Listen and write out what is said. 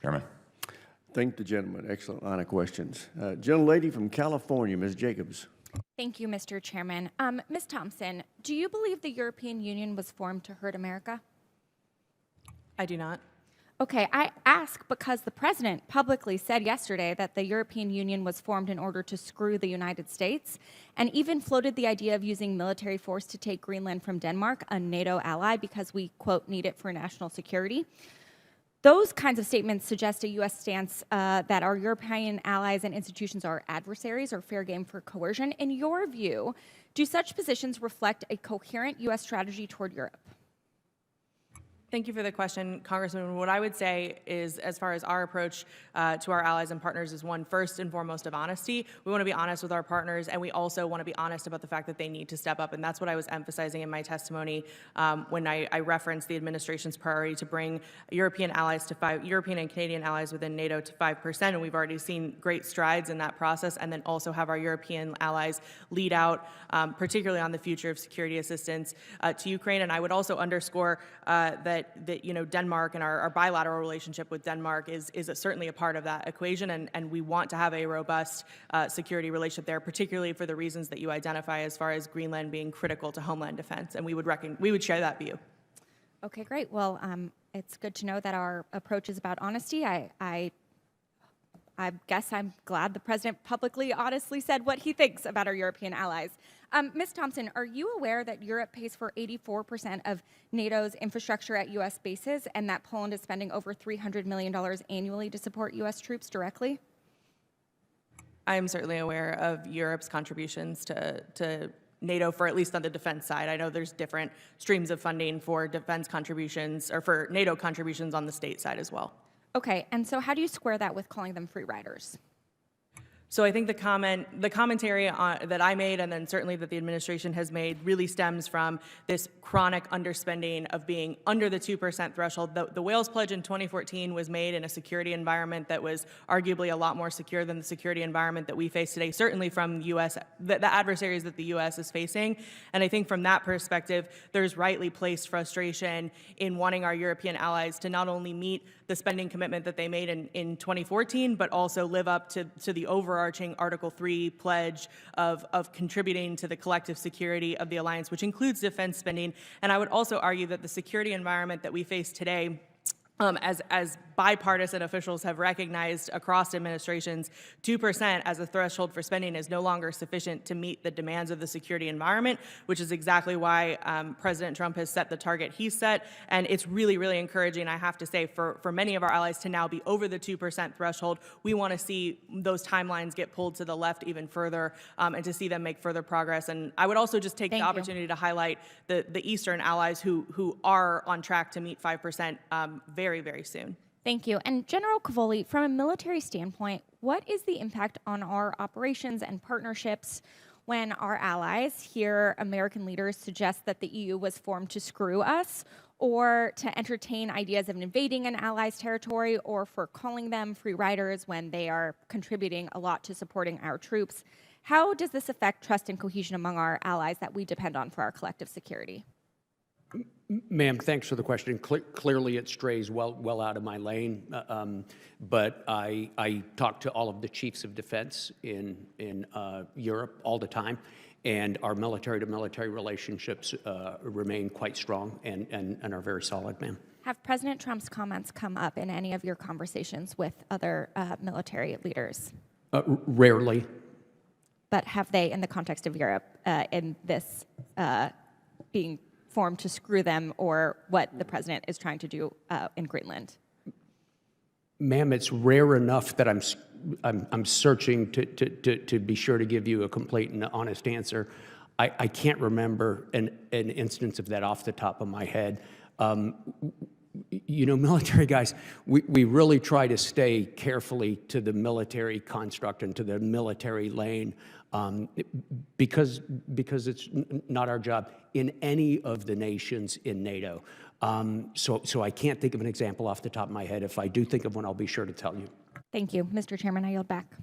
Chairman. Thank the gentleman. Excellent line of questions. Gentlelady from California, Ms. Jacobs. Thank you, Mr. Chairman. Ms. Thompson, do you believe the European Union was formed to hurt America? I do not. Okay, I ask because the president publicly said yesterday that the European Union was formed in order to screw the United States, and even floated the idea of using military force to take Greenland from Denmark, a NATO ally, because we, quote, need it for national security. Those kinds of statements suggest a U.S. stance that our European allies and institutions are adversaries or fair game for coercion. In your view, do such positions reflect a coherent U.S. strategy toward Europe? Thank you for the question, Congressman. What I would say is, as far as our approach to our allies and partners is one, first and foremost, of honesty. We want to be honest with our partners, and we also want to be honest about the fact that they need to step up. And that's what I was emphasizing in my testimony when I referenced the administration's priority to bring European and Canadian allies within NATO to 5%. And we've already seen great strides in that process, and then also have our European allies lead out, particularly on the future of security assistance to Ukraine. And I would also underscore that Denmark and our bilateral relationship with Denmark is certainly a part of that equation, and we want to have a robust security relationship there, particularly for the reasons that you identify as far as Greenland being critical to homeland defense, and we would share that view. Okay, great. Well, it's good to know that our approach is about honesty. I guess I'm glad the president publicly, honestly said what he thinks about our European allies. Ms. Thompson, are you aware that Europe pays for 84% of NATO's infrastructure at U.S. bases, and that Poland is spending over $300 million annually to support U.S. troops directly? I am certainly aware of Europe's contributions to NATO, for at least on the defense side. I know there's different streams of funding for defense contributions, or for NATO contributions on the state side as well. Okay, and so how do you square that with calling them free riders? So I think the commentary that I made, and then certainly that the administration has made, really stems from this chronic underspending of being under the 2% threshold. The Wales Pledge in 2014 was made in a security environment that was arguably a lot more secure than the security environment that we face today, certainly from U.S. the adversaries that the U.S. is facing. And I think from that perspective, there's rightly placed frustration in wanting our European allies to not only meet the spending commitment that they made in 2014, but also live up to the overarching Article 3 pledge of contributing to the collective security of the alliance, which includes defense spending. And I would also argue that the security environment that we face today, as bipartisan officials have recognized across administrations, 2% as a threshold for spending is no longer sufficient to meet the demands of the security environment, which is exactly why President Trump has set the target he set. And it's really, really encouraging, I have to say, for many of our allies to now be over the 2% threshold. We want to see those timelines get pulled to the left even further, and to see them make further progress. And I would also just take the opportunity to highlight the Eastern allies who are on track to meet 5% very, very soon. Thank you. And General Cavoli, from a military standpoint, what is the impact on our operations and partnerships when our allies hear American leaders suggest that the EU was formed to screw us, or to entertain ideas of invading an ally's territory, or for calling them free riders when they are contributing a lot to supporting our troops? How does this affect trust and cohesion among our allies that we depend on for our collective security? Ma'am, thanks for the question. Clearly, it strays well out of my lane, but I talk to all of the chiefs of defense in Europe all the time, and our military-to-military relationships remain quite strong and are very solid, ma'am. Have President Trump's comments come up in any of your conversations with other military leaders? Rarely. But have they, in the context of Europe, in this being formed to screw them, or what the president is trying to do in Greenland? Ma'am, it's rare enough that I'm searching to be sure to give you a complete and honest answer. I can't remember an instance of that off the top of my head. You know, military guys, we really try to stay carefully to the military construct and to the military lane, because it's not our job in any of the nations in NATO. So I can't think of an example off the top of my head. If I do think of one, I'll be sure to tell you. Thank you. Mr. Chairman, I yield back.